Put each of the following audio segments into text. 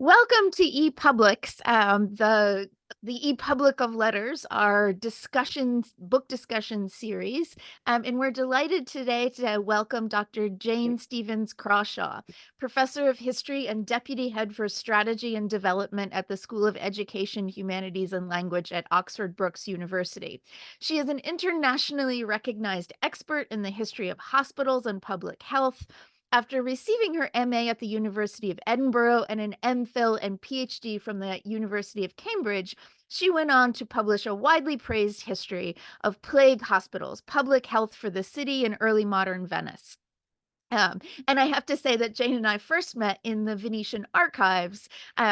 Welcome to ePublics, the ePublic of Letters, our book discussion series, and we're delighted today to welcome Dr. Jane Stevens Crawshaw, Professor of History and Deputy Head for Strategy and Development at the School of Education, Humanities and Language at Oxford Brookes University. She is an internationally recognized expert in the history of hospitals and public health. After receiving her MA at the University of Edinburgh and an MPhil and PhD from the University of Cambridge, she went on to publish a widely praised history of plague hospitals, public health for the city in early modern Venice. Um, and I have to say that Jane and I first met in the Venetian archives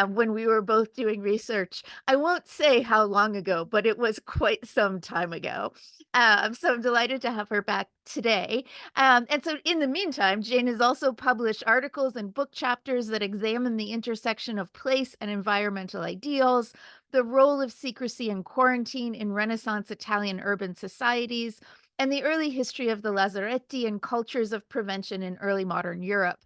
when we were both doing research. I won't say how long ago, but it was quite some time ago. So I'm delighted to have her back today. And so in the meantime, Jane has also published articles and book chapters that examine the intersection of place and environmental ideals, the role of secrecy and quarantine in Renaissance Italian urban societies, and the early history of the lazaretti and cultures of prevention in early modern Europe.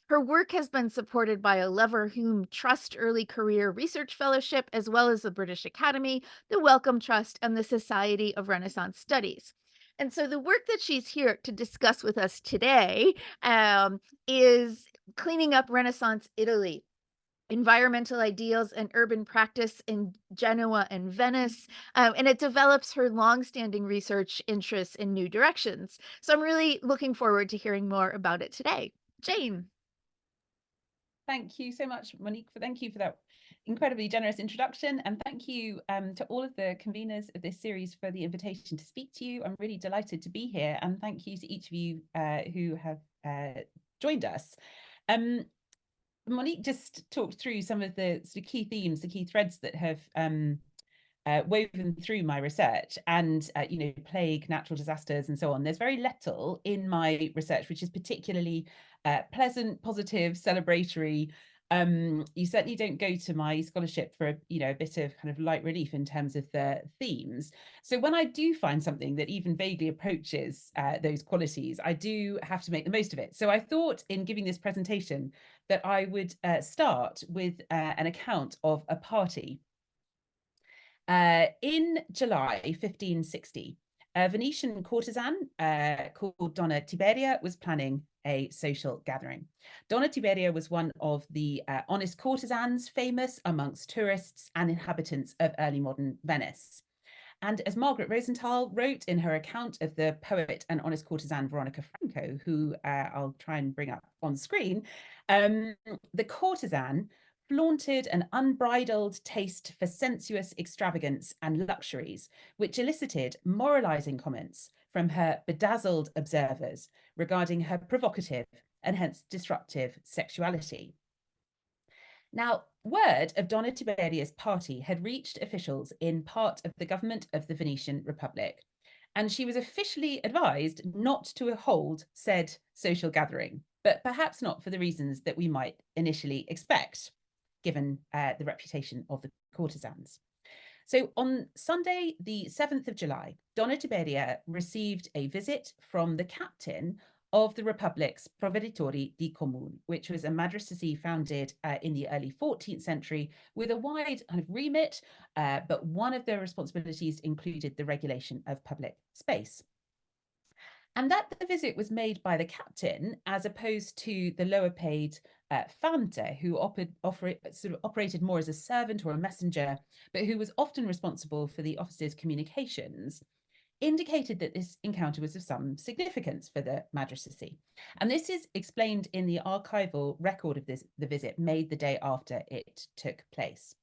Her work has been supported by a Leverhulme Trust Early Career Research Fellowship, as well as the British Academy, the Wellcome Trust, and the Society of Renaissance Studies. And so the work that she's here to discuss with us today is Cleaning Up Renaissance Italy: Environmental Ideals and Urban Practice in Genoa and Venice, and it develops her longstanding research interests in new directions. So I'm really looking forward to hearing more about it today. Jane. Thank you so much, Monique. Thank you for that incredibly generous introduction. And thank you to all of the conveners of this series for the invitation to speak to you. I'm really delighted to be here. And thank you to each of you who have joined us. Monique just talked through some of the sort of key themes, the key threads that have woven through my research, and plague, natural disasters, and so on. There's very little in my research which is particularly pleasant, positive, celebratory. You certainly don't go to my scholarship for a bit of kind of light relief in terms of the themes. So when I do find something that even vaguely approaches those qualities, I do have to make the most of it. So I thought, in giving this presentation, that I would start with an account of a party. In July 1560, a Venetian courtesan called Donna Tiberia was planning a social gathering. Donna Tiberia was one of the honest courtesans famous amongst tourists and inhabitants of early modern Venice. And as Margaret Rosenthal wrote in her account of the poet and honest courtesan Veronica Franco, who I'll try and bring up on screen, the courtesan flaunted an unbridled taste for sensuous extravagance and luxuries, which elicited moralizing comments from her bedazzled observers regarding her provocative and hence disruptive sexuality. Now, word of Donna Tiberia's party had reached officials in part of the government of the Venetian Republic, and she was officially advised not to hold said social gathering, but perhaps not for the reasons that we might initially expect, given the reputation of the courtesans. So on Sunday, the 7th of July, Donna Tiberia received a visit from the captain of the Republic's Provveditori di Comune, which was a magistracy founded in the early 14th century with a wide kind of remit, but one of their responsibilities included the regulation of public space. And that the visit was made by the captain as opposed to the lower paid fante, who operated more as a servant or a messenger, but who was often responsible for the office's communications, indicated that this encounter was of some significance for the magistracy. And this is explained in the archival record of the visit made the day after it took place.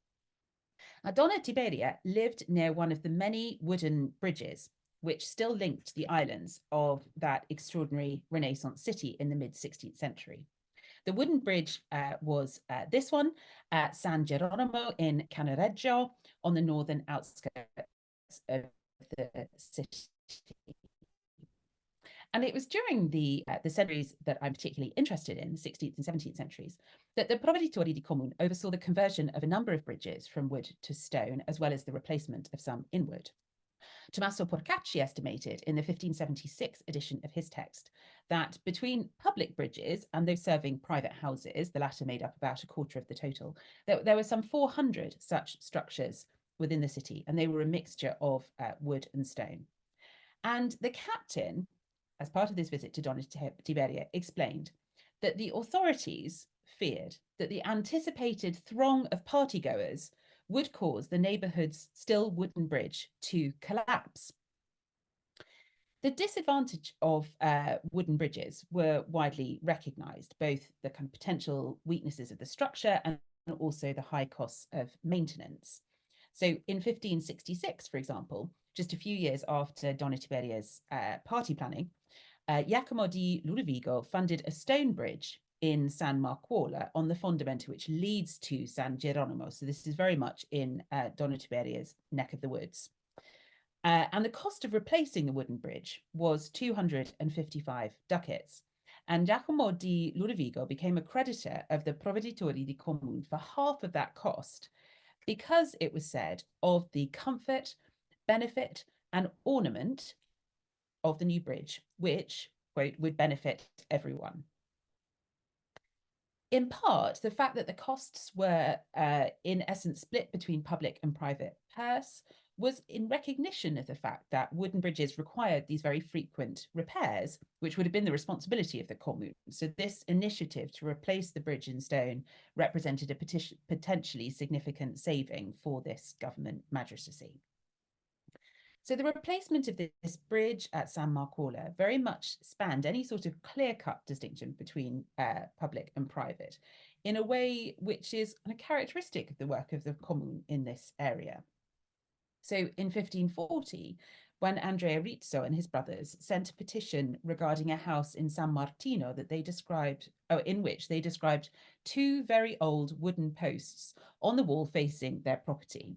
Now, Donna Tiberia lived near one of the many wooden bridges which still linked the islands of that extraordinary Renaissance city in the mid-16th century. The wooden bridge was this one at San Geronimo in Cannaregio on the northern outskirts of the city. And it was during the centuries that I'm particularly interested in, the 16th and 17th centuries, that the Provveditori di Comune oversaw the conversion of a number of bridges from wood to stone, as well as the replacement of some in wood. Tommaso Porcacci estimated in the 1576 edition of his text that between public bridges and those serving private houses, the latter made up about a quarter of the total, there were some 400 such structures within the city, and they were a mixture of wood and stone. And the captain, as part of this visit to Donna Tiberia, explained that the authorities feared that the anticipated throng of partygoers would cause the neighborhood's still wooden bridge to collapse. The disadvantage of wooden bridges were widely recognized, both the kind of potential weaknesses of the structure and also the high costs of maintenance. So in 1566, for example, just a few years after Donna Tiberia's party planning, Giacomo di Ludovico funded a stone bridge in San Marcuola on the fondamenta which leads to San Geronimo. So this is very much in Donna Tiberia's neck of the woods. And the cost of replacing the wooden bridge was 255 ducats. And Giacomo di Ludovico became a creditor of the Provveditori di Comune for half of that cost, because it was said of the comfort, benefit, and ornament of the new bridge, which, quote, would benefit everyone. In part, the fact that the costs were in essence split between public and private purse was in recognition of the fact that wooden bridges required these very frequent repairs, which would have been the responsibility of the commune. So this initiative to replace the bridge in stone represented a potentially significant saving for this government magistracy. So the replacement of this bridge at San Marcuola very much spanned any sort of clear-cut distinction between public and private in a way which is a characteristic of the work of the commune in this area. So in 1540, when Andrea Rizzo and his brothers sent a petition regarding a house in San Martino that they described, in which they described two very old wooden posts on the wall facing their property,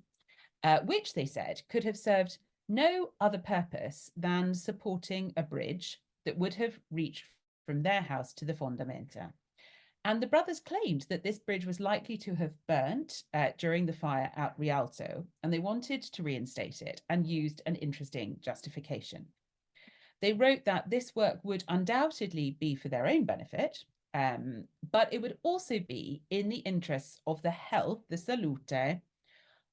which they said could have served no other purpose than supporting a bridge that would have reached from their house to the fondamenta. And the brothers claimed that this bridge was likely to have burnt during the fire at Rialto, and they wanted to reinstate it and used an interesting justification. They wrote that this work would undoubtedly be for their own benefit, but it would also be in the interests of the health, the salute,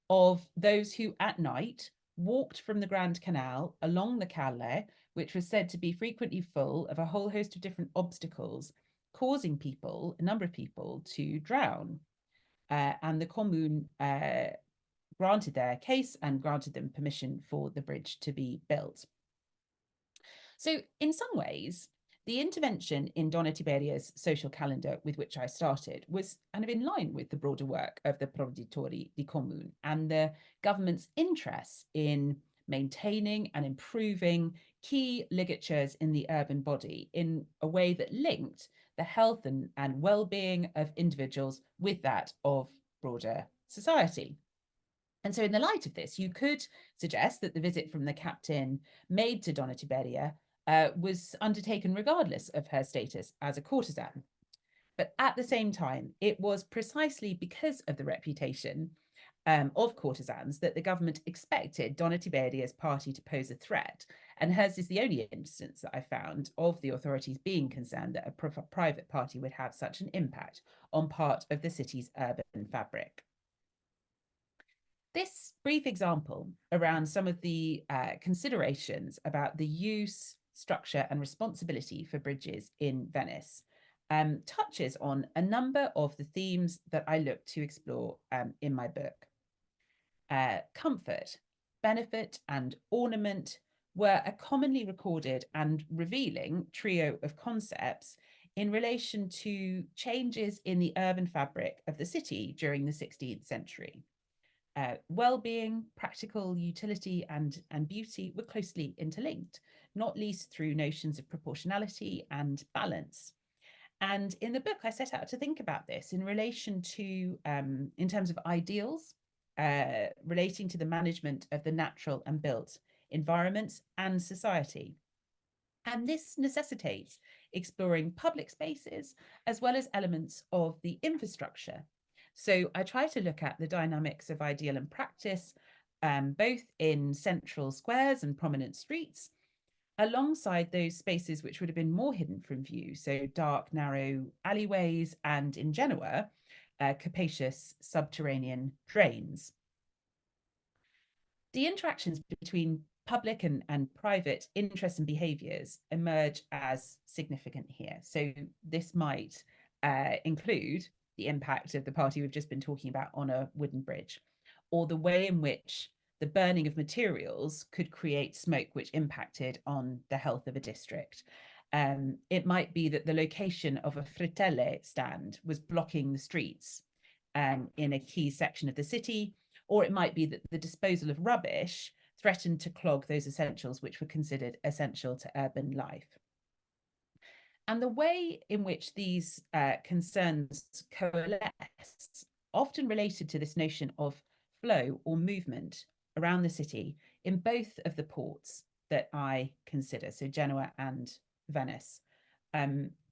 of those who at night walked from the Grand Canal along the Calle, which was said to be frequently full of a whole host of different obstacles, causing people, a number of people, to drown. And the commune granted their case and granted them permission for the bridge to be built. So in some ways, the intervention in Donna Tiberia's social calendar, with which I started, was kind of in line with the broader work of the Provveditori di Comune and the government's interests in maintaining and improving key ligatures in the urban body in a way that linked the health and well-being of individuals with that of broader society. And so in the light of this, you could suggest that the visit from the captain made to Donna Tiberia was undertaken regardless of her status as a courtesan. But at the same time, it was precisely because of the reputation of courtesans that the government expected Donna Tiberia's party to pose a threat. And hers is the only instance that I found of the authorities being concerned that a private party would have such an impact on part of the city's urban fabric. This brief example around some of the considerations about the use, structure, and responsibility for bridges in Venice touches on a number of the themes that I look to explore in my book. Comfort, benefit, and ornament were a commonly recorded and revealing trio of concepts in relation to changes in the urban fabric of the city during the 16th century. Well-being, practical utility, and beauty were closely interlinked, not least through notions of proportionality and balance. And in the book, I set out to think about this in relation to, in terms of ideals, relating to the management of the natural and built environments and society. And this necessitates exploring public spaces as well as elements of the infrastructure. So I try to look at the dynamics of ideal and practice both in central squares and prominent streets, alongside those spaces which would have been more hidden from view, so dark, narrow alleyways, and in Genoa, capacious subterranean drains. The interactions between public and private interests and behaviours emerge as significant here. So this might include the impact of the party we've just been talking about on a wooden bridge, or the way in which the burning of materials could create smoke which impacted on the health of a district. It might be that the location of a frittelle stand was blocking the streets in a key section of the city, or it might be that the disposal of rubbish threatened to clog those essentials which were considered essential to urban life. And the way in which these concerns coalesce often related to this notion of flow or movement around the city in both of the ports that I consider, so Genoa and Venice,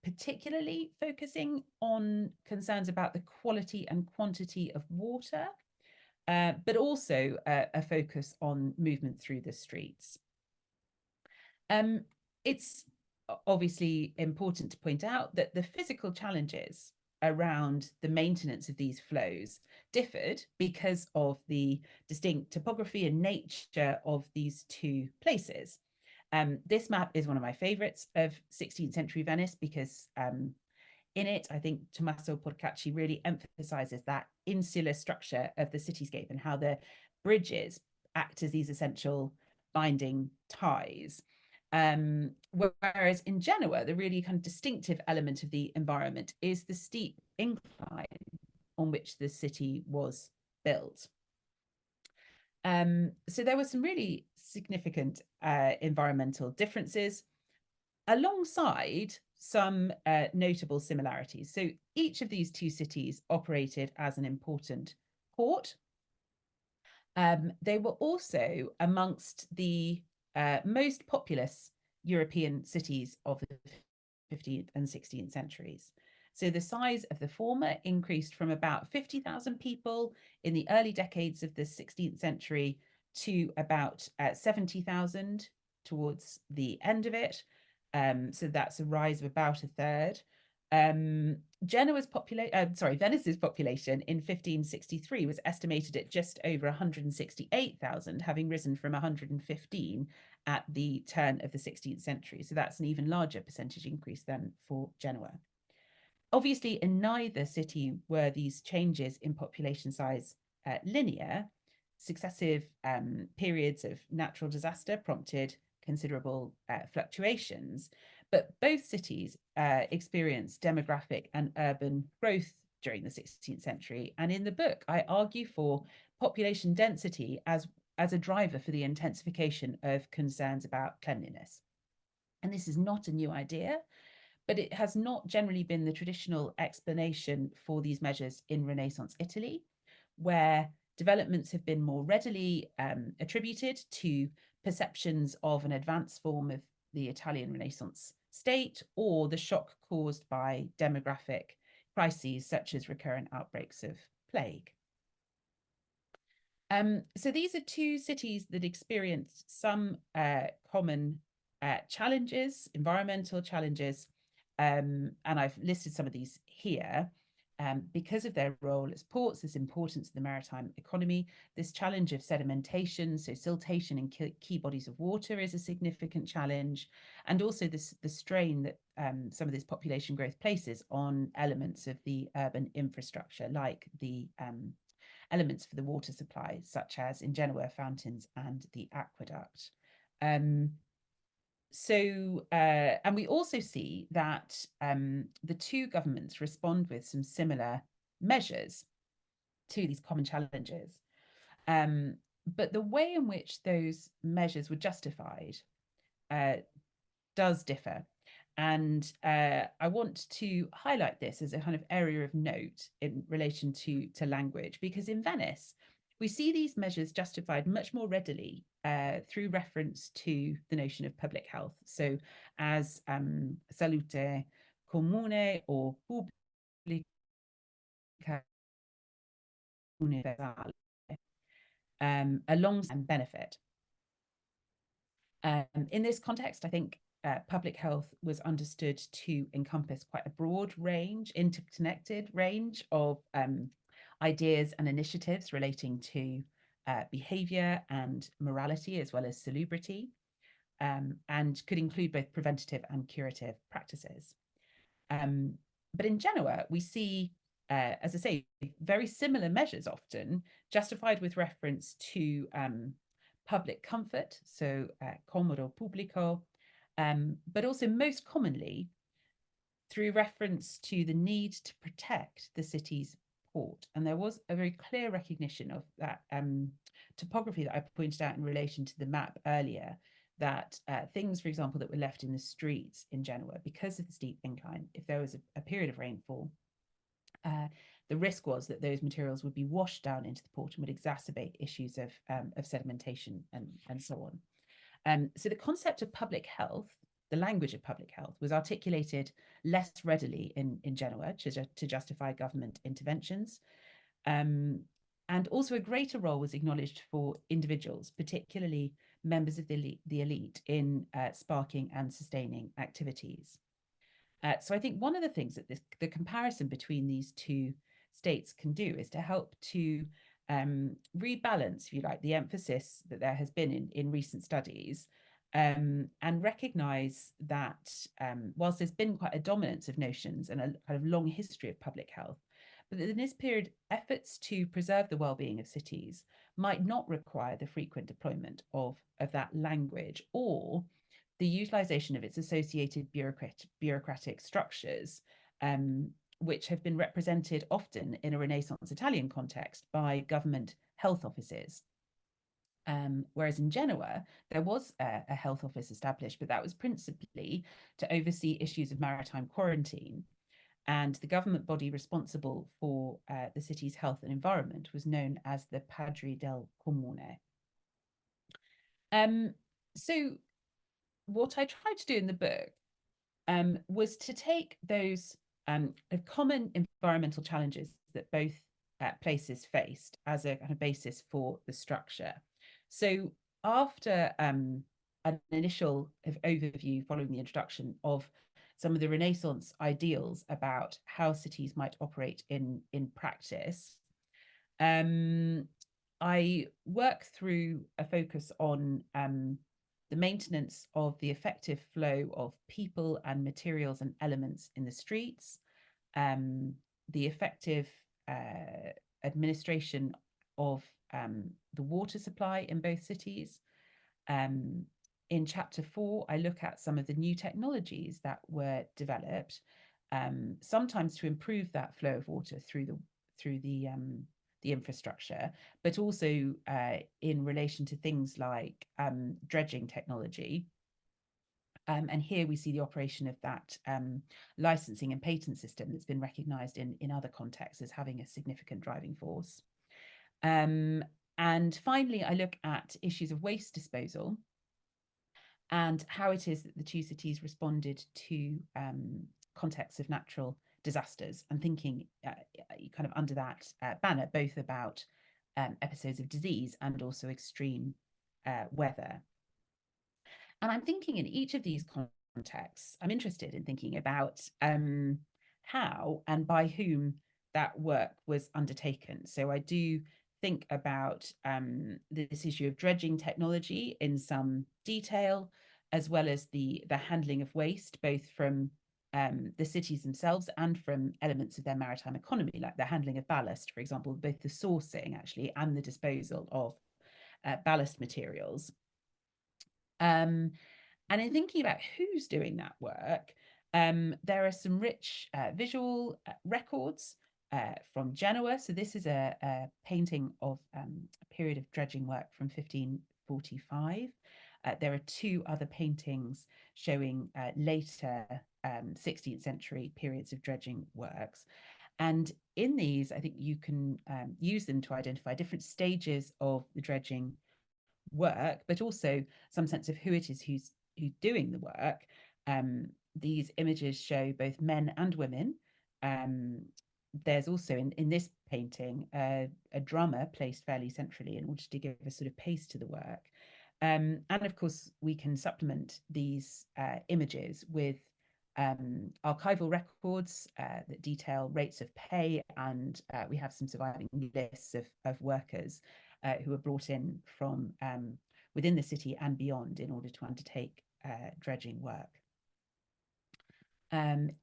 particularly focusing on concerns about the quality and quantity of water, but also a focus on movement through the streets. It's obviously important to point out that the physical challenges around the maintenance of these flows differed because of the distinct topography and nature of these two places. This map is one of my favorites of 16th century Venice because in it, I think Tommaso Porcacci really emphasizes that insular structure of the cityscape and how the bridges act as these essential binding ties. Whereas in Genoa, the really kind of distinctive element of the environment is the steep incline on which the city was built. So there were some really significant environmental differences alongside some notable similarities. So each of these two cities operated as an important port. They were also amongst the most populous European cities of the 15th and 16th centuries. So the size of the former increased from about 50,000 people in the early decades of the 16th century to about 70,000 towards the end of it. So that's a rise of about a third. Venice's population in 1563 was estimated at just over 168,000, having risen from 115 at the turn of the 16th century. So that's an even larger percentage increase than for Genoa. Obviously, in neither city were these changes in population size linear. Successive periods of natural disaster prompted considerable fluctuations, but both cities experienced demographic and urban growth during the 16th century. And in the book, I argue for population density as a driver for the intensification of concerns about cleanliness. And this is not a new idea, but it has not generally been the traditional explanation for these measures in Renaissance Italy, where developments have been more readily attributed to perceptions of an advanced form of the Italian Renaissance state or the shock caused by demographic crises such as recurrent outbreaks of plague. So these are two cities that experienced some common challenges, environmental challenges, and I've listed some of these here. Because of their role as ports, this importance of the maritime economy, this challenge of sedimentation, so siltation in key bodies of water is a significant challenge, and also the strain that some of this population growth places on elements of the urban infrastructure, like the elements for the water supply, such as in Genoa, fountains and the aqueduct. And we also see that the two governments respond with some similar measures to these common challenges. But the way in which those measures were justified does differ. And I want to highlight this as a kind of area of note in relation to language, because in Venice, we see these measures justified much more readily through reference to the notion of public health. So as salute comune or pubblica universale. a long-term benefit. In this context, I think public health was understood to encompass quite a broad range, interconnected range of ideas and initiatives relating to behavior and morality, as well as salubrity, and could include both preventative and curative practices. But in Genoa, we see, as I say, very similar measures often justified with reference to public comfort, so comodo pubblico, but also most commonly through reference to the need to protect the city's port. And there was a very clear recognition of that topography that I pointed out in relation to the map earlier, that things, for example, that were left in the streets in Genoa because of the steep incline, if there was a period of rainfall, the risk was that those materials would be washed down into the port and would exacerbate issues of sedimentation and so on. So the concept of public health, the language of public health, was articulated less readily in Genoa to justify government interventions. And also a greater role was acknowledged for individuals, particularly members of the elite, in sparking and sustaining activities. So I think one of the things that the comparison between these two states can do is to help to rebalance, if you like, the emphasis that there has been in recent studies, and recognize that whilst there's been quite a dominance of notions and a kind of long history of public health, but in this period, efforts to preserve the well-being of cities might not require the frequent deployment of that language, or the utilization of its associated bureaucratic structures, which have been represented often in a Renaissance Italian context by government health offices. Whereas in Genoa, there was a health office established, but that was principally to oversee issues of maritime quarantine. And the government body responsible for the city's health and environment was known as the Padri del Comune. So what I tried to do in the book was to take those common environmental challenges that both places faced as a kind of basis for the structure. So after an initial overview following the introduction of some of the Renaissance ideals about how cities might operate in practice, I work through a focus on the maintenance of the effective flow of people and materials and elements in the streets, the effective administration of the water supply in both cities. In chapter 4, I look at some of the new technologies that were developed, sometimes to improve that flow of water through the infrastructure, but also in relation to things like dredging technology. And here we see the operation of that licensing and patent system that's been recognised in other contexts as having a significant driving force. And finally, I look at issues of waste disposal and how it is that the two cities responded to contexts of natural disasters, and thinking kind of under that banner, both about episodes of disease and also extreme weather. And I'm thinking in each of these contexts, I'm interested in thinking about how and by whom that work was undertaken. So I do think about this issue of dredging technology in some detail, as well as the handling of waste, both from the cities themselves and from elements of their maritime economy, like the handling of ballast, for example, both the sourcing actually and the disposal of ballast materials. And in thinking about who's doing that work, there are some rich visual records from Genoa. So this is a painting of a period of dredging work from 1545. There are two other paintings showing later 16th century periods of dredging works. And in these, I think you can use them to identify different stages of the dredging work, but also some sense of who it is who's doing the work. These images show both men and women. There's also in this painting, a drummer placed fairly centrally in order to give a sort of pace to the work. And of course, we can supplement these images with archival records that detail rates of pay, and we have some surviving lists of workers who were brought in from within the city and beyond in order to undertake dredging work.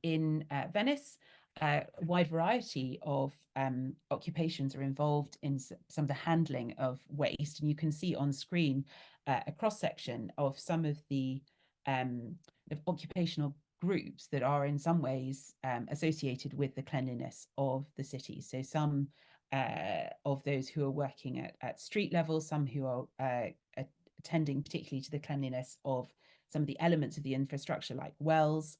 In Venice, a wide variety of occupations are involved in some of the handling of waste, and you can see on screen a cross-section of some of the occupational groups that are in some ways associated with the cleanliness of the city. So some of those who are working at street level, some who are attending particularly to the cleanliness of some of the elements of the infrastructure like wells,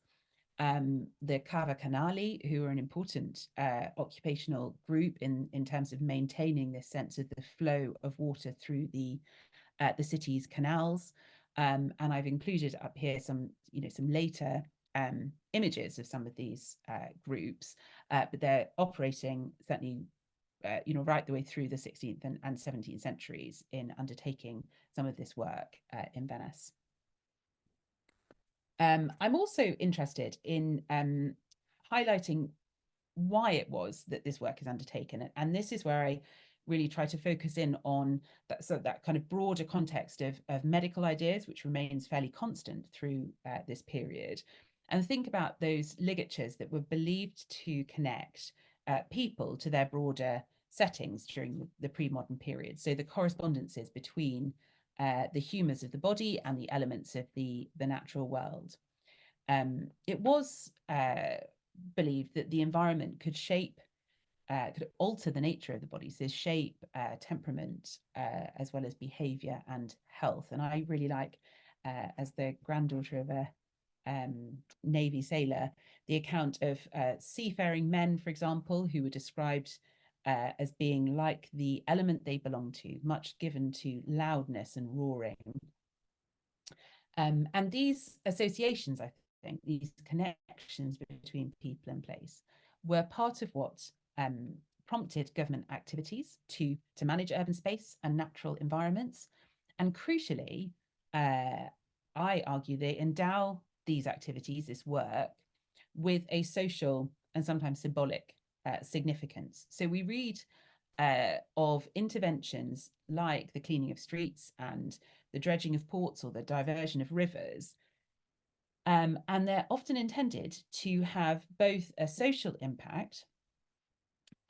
the Cava Canali, who are an important occupational group in terms of maintaining this sense of the flow of water through the city's canals. And I've included up here some later images of some of these groups, but they're operating certainly right the way through the 16th and 17th centuries in undertaking some of this work in Venice. I'm also interested in highlighting why it was that this work is undertaken. And this is where I really try to focus in on that kind of broader context of medical ideas, which remains fairly constant through this period, and think about those ligatures that were believed to connect people to their broader settings during the pre-modern period. So the correspondences between the humours of the body and the elements of the natural world. It was believed that the environment could alter the nature of the body, so shape, temperament, as well as behaviour and health. And I really like, as the granddaughter of a Navy sailor, the account of seafaring men, for example, who were described as being like the element they belonged to, much given to loudness and roaring. And these associations, I think, these connections between people and place, were part of what prompted government activities to manage urban space and natural environments. And crucially, I argue they endow these activities, this work, with a social and sometimes symbolic significance. So we read of interventions like the cleaning of streets and the dredging of ports or the diversion of rivers. And they're often intended to have both a social impact,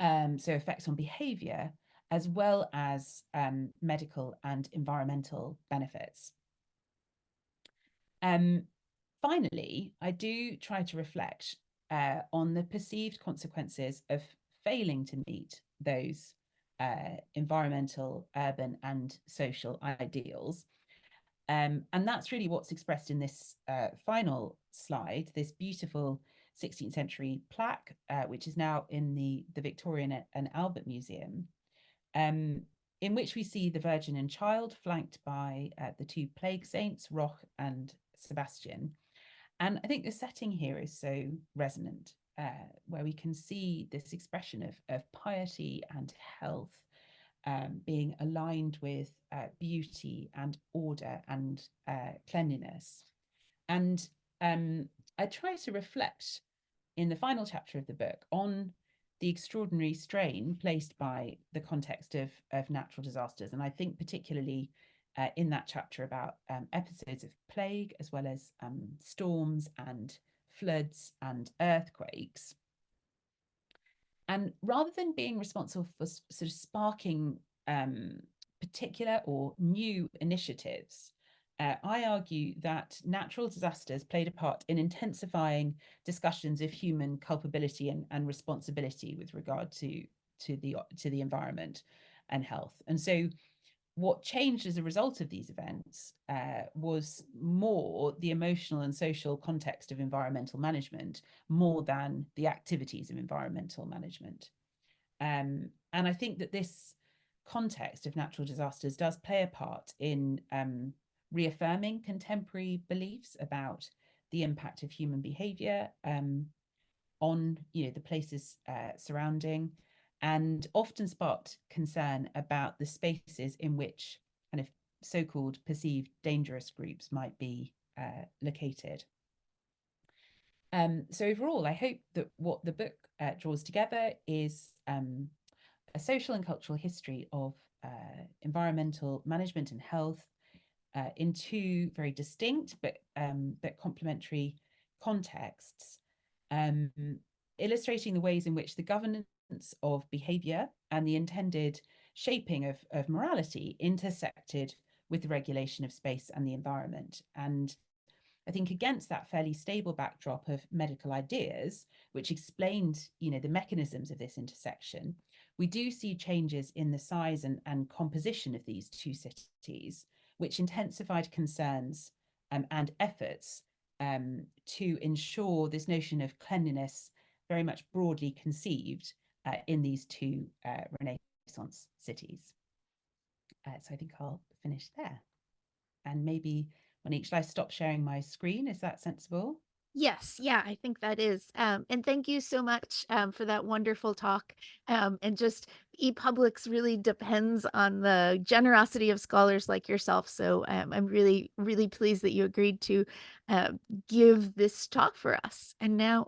so effects on behaviour, as well as medical and environmental benefits. Finally, I do try to reflect on the perceived consequences of failing to meet those environmental, urban, and social ideals. And that's really what's expressed in this final slide, this beautiful 16th century plaque, which is now in the Victorian and Albert Museum, in which we see the Virgin and Child flanked by the two plague saints, Roch and Sebastian. And I think the setting here is so resonant, where we can see this expression of piety and health being aligned with beauty and order and cleanliness. And I try to reflect in the final chapter of the book on the extraordinary strain placed by the context of natural disasters. And I think particularly in that chapter about episodes of plague, as well as storms and floods and earthquakes. And rather than being responsible for sort of sparking particular or new initiatives, I argue that natural disasters played a part in intensifying discussions of human culpability and responsibility with regard to the environment and health. And so what changed as a result of these events was more the emotional and social context of environmental management, more than the activities of environmental management. And I think that this context of natural disasters does play a part in reaffirming contemporary beliefs about the impact of human behaviour on the places surrounding, and often sparked concern about the spaces in which kind of so-called perceived dangerous groups might be located. So overall, I hope that what the book draws together is a social and cultural history of environmental management and health in two very distinct but complementary contexts, um, illustrating the ways in which the governance of behaviour and the intended shaping of morality intersected with the regulation of space and the environment. And I think against that fairly stable backdrop of medical ideas, which explained, the mechanisms of this intersection, we do see changes in the size and composition of these two cities, which intensified concerns and efforts to ensure this notion of cleanliness very much broadly conceived in these two Renaissance cities. So I think I'll finish there. And maybe Monique, shall I stop sharing my screen? Is that sensible? Yes, yeah, I think that is. And thank you so much for that wonderful talk. And just ePublics really depends on the generosity of scholars like yourself. So I'm really, really pleased that you agreed to uh, give this talk for us. And now